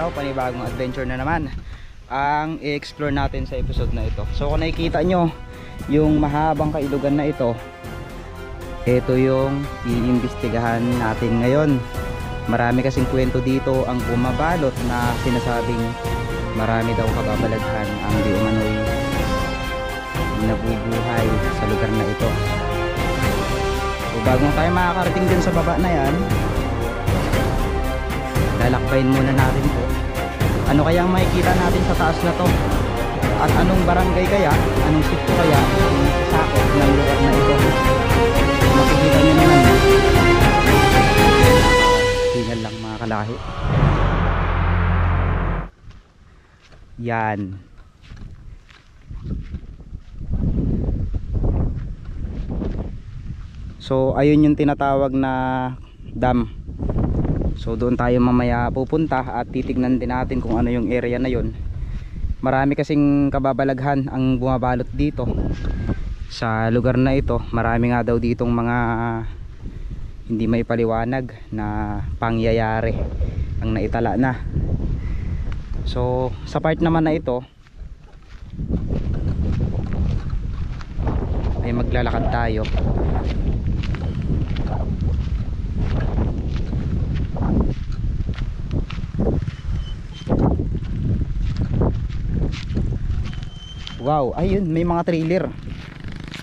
araw, panibagong adventure na naman ang i-explore natin sa episode na ito. So kung nakikita nyo yung mahabang kailugan na ito yung iimbestigahan natin ngayon. Marami kasing kwento dito ang bumabalot na sinasabing marami daw kababalaghan ang di umano'y nabubuhay sa lugar na ito. So bago tayo makakarating din sa baba na yan, lalakbayin muna natin to. Ano kaya ang makikita natin sa taas na to? At anong barangay kaya, anong sitio kaya ang sakop ng lugar na ito? Makikita nyo naman, tingnan lang mga kalahi. Yan. So ayun yung tinatawag na dam. So doon tayo mamaya pupunta at titignan din natin kung ano yung area na yun. Marami kasing kababalaghan ang bumabalot dito sa lugar na ito. Marami nga daw ditong mga hindi maipaliwanag na pangyayari ang naitala na. So sa part naman na ito ay maglalakad tayo. Wow, ayun, may mga trailer.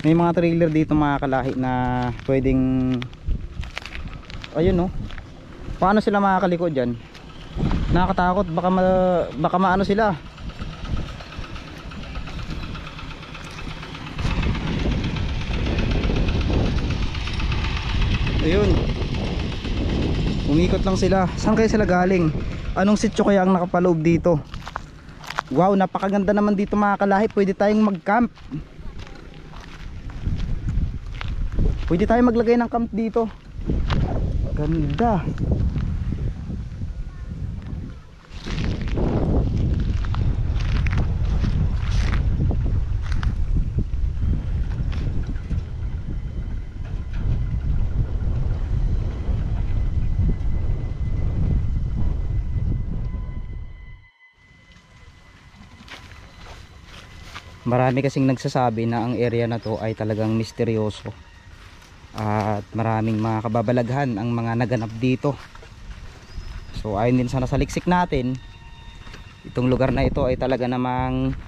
May mga trailer dito mga kalahi na pwedeng ayun no. Paano sila makakaliko diyan? Nakakatakot, baka maano sila. Ayun. Umikot lang sila. Saan kaya sila galing? Anong sitio kaya ang nakapaloob dito? Wow, napakaganda naman dito mga kalahi. Pwede tayong mag-camp. Pwede tayong maglagay ng camp dito. Ganda. Marami kasing nagsasabi na ang area na to ay talagang misteryoso at maraming mga kababalaghan ang mga naganap dito. So ayon din sa nasaliksik natin, itong lugar na ito ay talaga namang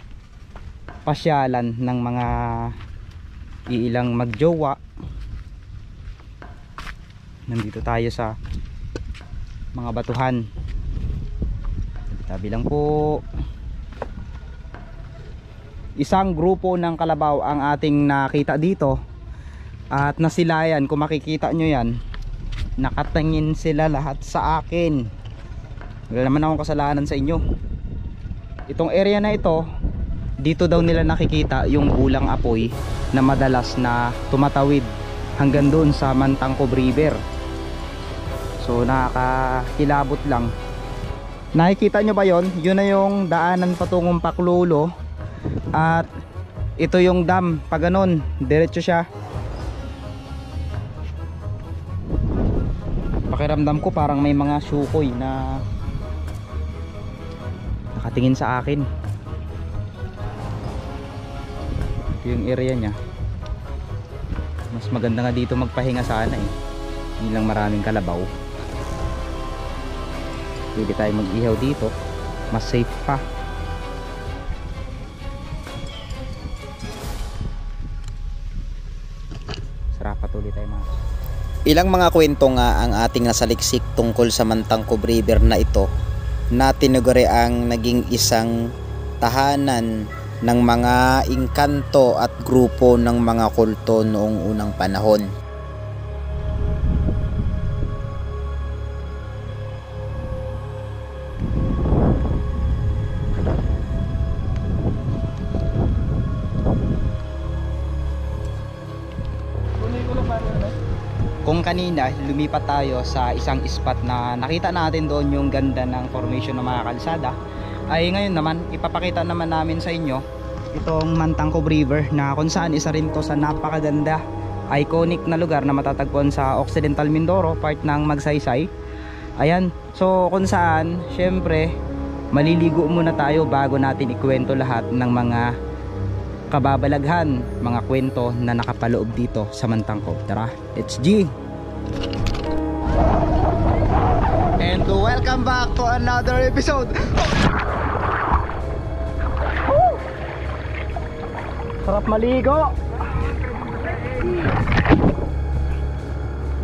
pasyalan ng mga iilang magjowa. Nandito tayo sa mga batuhan. Tabi lang po. Isang grupo ng kalabaw ang ating nakita dito at nasilayan. Kung makikita nyo yan, nakatingin sila lahat sa akin. Wala naman akong kasalanan sa inyo. Itong area na ito, dito daw nila nakikita yung bulang apoy na madalas na tumatawid hanggang doon sa Mantangkob River. So nakakilabot lang. Nakikita nyo ba yon? Yun na yung daanan patungong Paklulo. At ito yung dam, pag ganun, diretso siya. Pakiramdam ko parang may mga syukoy na nakatingin sa akin. Ito yung area nya. Mas maganda nga dito magpahinga sana eh. Hindi lang maraming kalabaw. Pwede tayo mag-ihaw dito. Mas safe pa. Patuloy tayo mga. Ilang mga kwento nga ang ating nasaliksik tungkol sa Mantangkob River na ito na tinuguri ang naging isang tahanan ng mga engkanto at grupo ng mga kulto noong unang panahon. Kung kanina lumipat tayo sa isang spot na nakita natin doon yung ganda ng formation ng mga kalsada, ay ngayon naman ipapakita naman namin sa inyo itong Mantangkob River na kung saan isa rin to sa napakaganda, iconic na lugar na matatagpuan sa Occidental Mindoro, part ng Magsaysay. Ayan, so kung saan syempre maliligo muna tayo bago natin ikwento lahat ng mga kababalaghan, mga kwento na nakapaloob dito sa Mantangkob. Tara, let's G! And welcome back to another episode. Sarap maligo.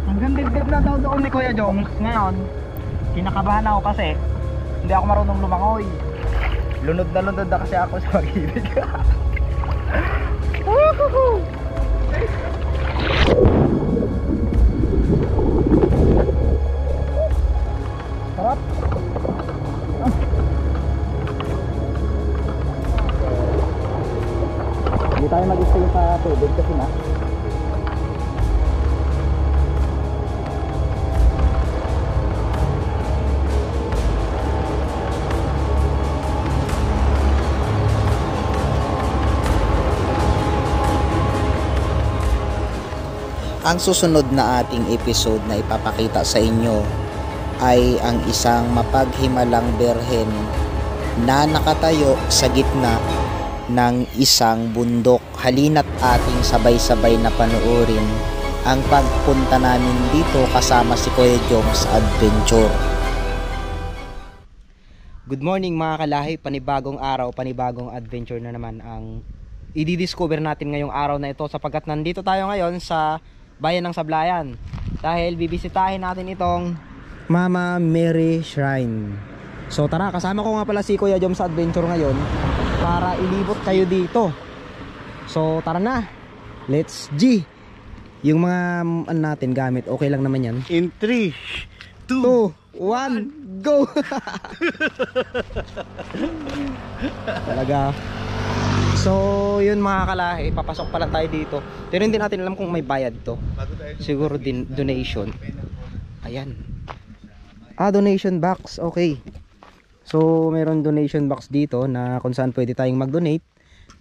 Hanggang dibdib na daw doon ni Kuya Joms. Ngayon, kinakabahan ako kasi hindi ako marunong lumangoy. Lunod na kasi ako sa pag-ibig. Sarap. Hindi tayo mag-stay sa tubig kasi na ang susunod na ating episode na ipapakita sa inyo ay ang isang mapaghimalang berhen na nakatayo sa gitna ng isang bundok. Halina't ating sabay-sabay na panoorin ang pagpunta namin dito kasama si Kuya Joms Adventure. Good morning mga kalahi, panibagong araw, panibagong adventure na naman ang i-discover natin ngayong araw na ito, sapagkat nandito tayo ngayon sa bayan ng Sablayan dahil bibisitahin natin itong Mama Mary Shrine. So tara, kasama ko nga pala si Kuya Joms Adventure ngayon para ilibot kayo dito. So tara na, let's G! Yung mga natin gamit, okay lang naman yan. In 3, 2, 1, go! Talaga. So yun mga kalahi, papasok pala tayo dito. Pero hindi natin alam kung may bayad to. Siguro din donation. Ayan. Donation box, okay. So mayroon donation box dito na kung saan pwede tayong mag-donate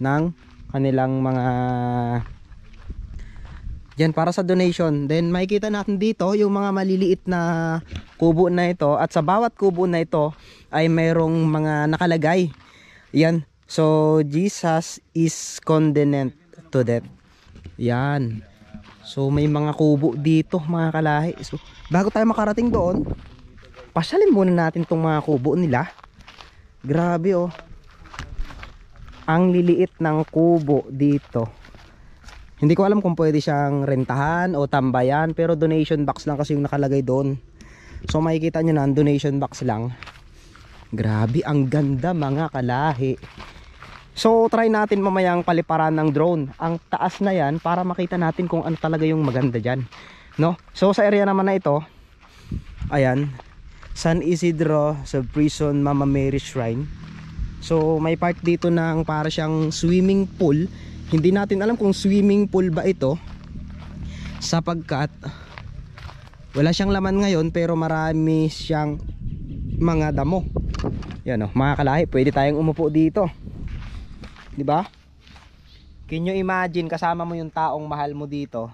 ng kanilang mga yan para sa donation. Then makikita natin dito yung mga maliliit na kubo na ito, at sa bawat kubo na ito ay mayroong mga nakalagay. Yan. So Jesus is condemned to death. Yan. So may mga kubo dito mga kalahi. So bago tayo makarating doon, pasyalin muna natin tong mga kubo nila. Grabe oh. Ang liliit ng kubo dito. Hindi ko alam kung pwede siyang rentahan o tambayan, pero donation box lang kasi yung nakalagay doon. So makikita nyo na, donation box lang. Grabe, ang ganda mga kalahi. So try natin mamayang paliparan ng drone ang taas na yan para makita natin kung ano talaga yung maganda dyan, no? So sa area naman na ito, ayan, San Isidro sa Prison Mama Mary Shrine. So may part dito ng para siyang swimming pool. Hindi natin alam kung swimming pool ba ito, sapagkat wala siyang laman ngayon, pero marami siyang mga damo. Yan oh, mga kalahi, pwede tayong umupo dito. 'Di ba? Can you imagine kasama mo yung taong mahal mo dito,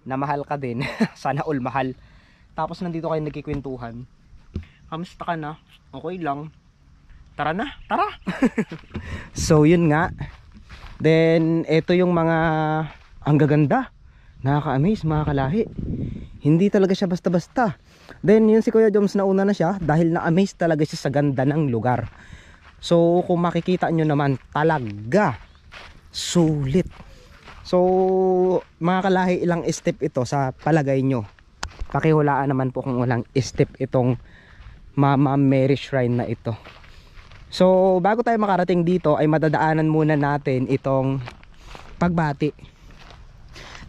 na mahal ka din, sana all mahal. Tapos nandito kayo nagkikwentuhan. Kamusta ka na? Okay lang. Tara na, tara. So yun nga. Then ito yung mga ang gaganda. Nakaka-amaze mga kalahi. Hindi talaga siya basta-basta. Then yun si Kuya Joms, nauna na siya dahil na-amaze talaga siya sa ganda ng lugar. So kung makikita nyo naman, talaga sulit. So mga kalahi, ilang step ito sa palagay nyo? Pakihulaan naman po kung walang step itong Mama Mary Shrine na ito. So bago tayo makarating dito ay madadaanan muna natin itong pagbati,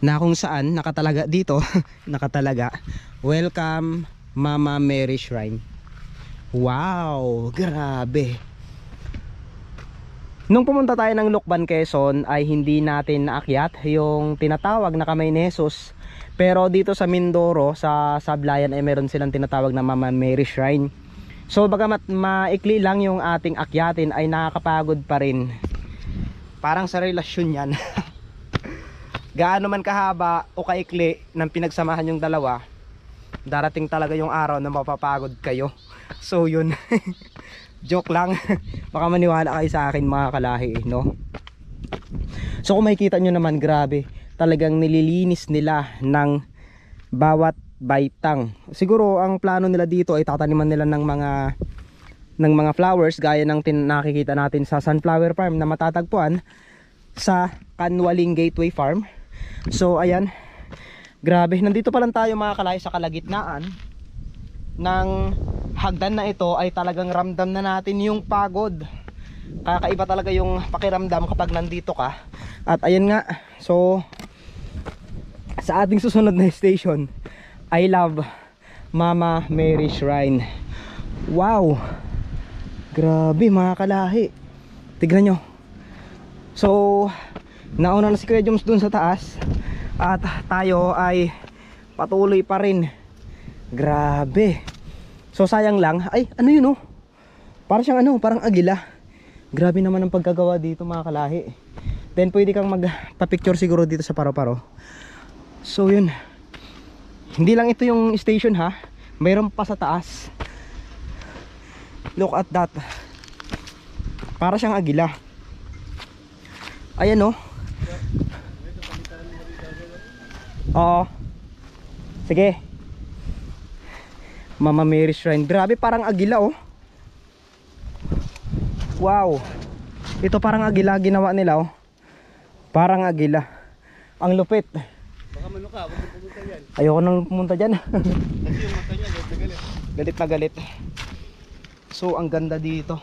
na kung saan nakatalaga dito nakatalaga, welcome Mama Mary Shrine. Wow, grabe. Nung pumunta tayo ng Lucban, Quezon ay hindi natin naakyat yung tinatawag na Kamay ni Jesus. Pero dito sa Mindoro, sa Sablayan ay meron silang tinatawag na Mama Mary Shrine. So bagamat maikli lang yung ating akyatin ay nakakapagod pa rin. Parang sa relasyon yan. Gaano man kahaba o kaikli ng pinagsamahan yung dalawa, darating talaga yung araw na mapapagod kayo. So yun. Joke lang. Baka maniwala kayo sa akin mga kalahi, no? So kung makikita nyo naman, grabe, talagang nililinis nila ng bawat baitang. Siguro ang plano nila dito ay tataniman nila ng mga flowers gaya ng nakikita natin sa sunflower farm na matatagpuan sa Kanwaling Gateway Farm. So ayan, grabe, nandito pa lang tayo mga kalahi sa kalagitnaan ng hagdan na ito. Ay talagang ramdam na natin yung pagod. Kakaiba talaga yung pakiramdam kapag nandito ka. At ayan nga, so sa ating susunod na station, I love Mama Mary Shrine. Wow, grabe mga kalahi, tignan nyo. So nauna na si Kuya Joms dun sa taas at tayo ay patuloy pa rin. Grabe. So sayang lang, ay ano yun, oh, parang siyang ano, parang agila. Grabe naman ang pagkagawa dito mga kalahi. Then pwede kang magpa-picture siguro dito sa paro-paro. So yun, hindi lang ito yung station ha, mayroon pa sa taas. Look at that, para siyang agila. Ayan, oh. Oo, sige. Mama Mary Shrine, grabe, parang agila, oh. Wow, ito parang agila ginawa nila, oh. Parang agila. Ang lupit. Baka mano ka, huwag mo pumunta yan. Ayoko nang pumunta dyan. Kasi yung mata niya, galit na galit. Galit na galit. So ang ganda dito.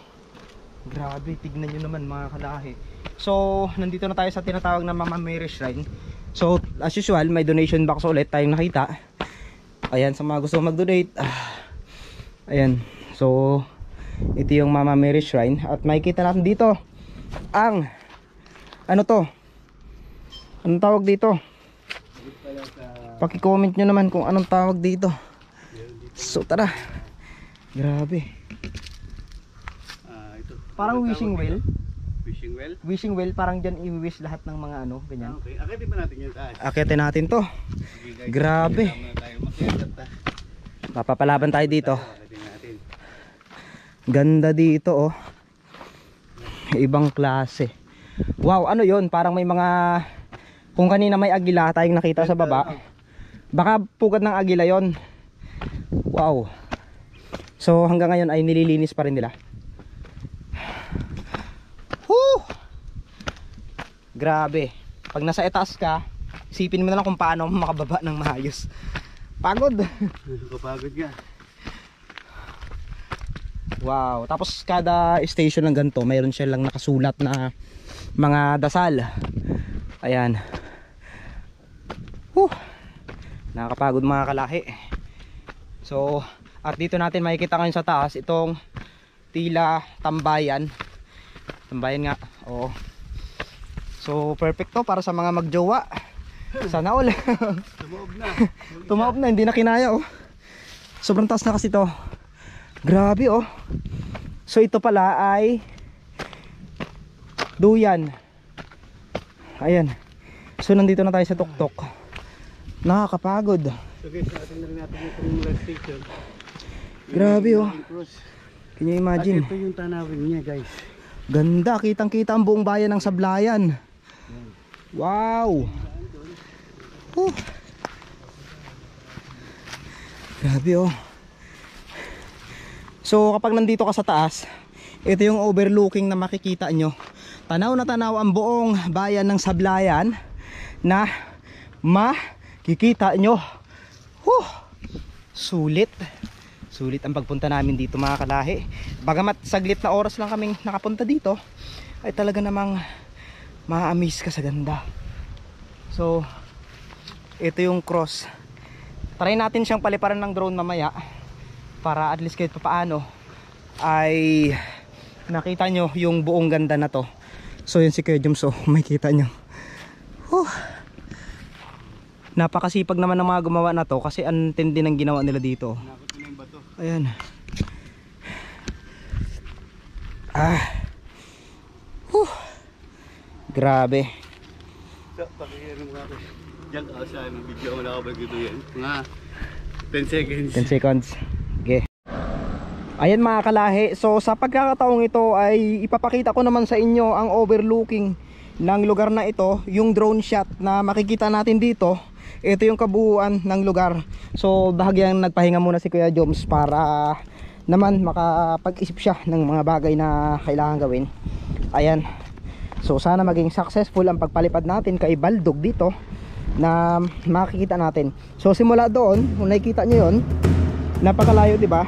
Grabe, tignan nyo naman mga kalahi. So nandito na tayo sa tinatawag na Mama Mary Shrine. So as usual, may donation box ulit tayong nakita. Ayan, sa mga gusto mag-donate. Ayan, so ito yung Mama Mary Shrine. At makikita natin dito ang ano to, anong tawag dito? Paki-comment nyo naman kung anong tawag dito. So tara. Grabe. Ito. Parang wishing well. Wishing well? Wishing well, parang dyan i-wish lahat ng mga ano, ganyan. Okay, akitin ba natin yan taas? Akitin natin to. Sige, guys. Grabe. Kasama na tayo makiagat, ha? Papapalaban tayo dito. Akitin natin. Ganda dito, oh. Ibang klase. Wow, ano yon? Parang may mga, kung kanina may agila tayong nakita sa baba, baka pugad ng agila yon. Wow. So hanggang ngayon ay nililinis pa rin nila. Woo! Grabe. Pag nasa etaas ka, isipin mo na lang kung paano makababa ng maayos. Pagod. Kapagod nga. Wow. Tapos kada station ng ganito, mayroon siya lang nakasulat na mga dasal. Ayan. Nakakapagod mga kalahi. So at dito natin makikita ngayon sa taas itong tila tambayan. Tambayan nga. Oh. So perfect to para sa mga magjowa. Sana all. Tumaob na. Tumaob na, hindi na kinaya, oh. Sobrang taas na kasi to. Grabe, oh. So ito pala ay duyan. Ayan. So nandito na tayo sa tuktok. Nakakapagod. So guys, natin na rin natin yung Primula Station. Grabe, oh. Can you imagine? At ito yung tanawin niya, guys. Ganda, kitang kita ang buong bayan ng Sablayan. Wow. Grabe, oh. So kapag nandito ka sa taas, ito yung overlooking na makikita nyo. Tanaw na tanaw ang buong bayan ng Sablayan na makikita nyo. Sulit. Sulit ang pagpunta namin dito mga kalahi. Bagamat saglit na oras lang kaming nakapunta dito, ay talaga namang ma-amaze ka sa ganda. So ito yung cross. Try natin siyang paliparan ng drone mamaya para at least kahit paano ay nakita nyo yung buong ganda na to. So yun si Kuya Joms, so makikita nyo. Napakasipag naman ng mga gumawa na to kasi ang tindi ng ginawa nila dito. Ayan. Grabe. So, pakikirin mo ako. Diyan ako sa video ko nakabag ito yan. Mga 10 seconds. 10 seconds. Okay. Ayan mga kalahi, so sa pagkakataong ito ay ipapakita ko naman sa inyo ang overlooking ng lugar na ito, yung drone shot na makikita natin dito. Ito yung kabuuan ng lugar. So bahagyang nagpahinga muna si Kuya Joms para naman makapag-isip siya ng mga bagay na kailangan gawin. Ayan, so sana maging successful ang pagpalipad natin kay Baldog dito na makikita natin. So simula doon, kung nakikita nyo yun, napakalayo, diba?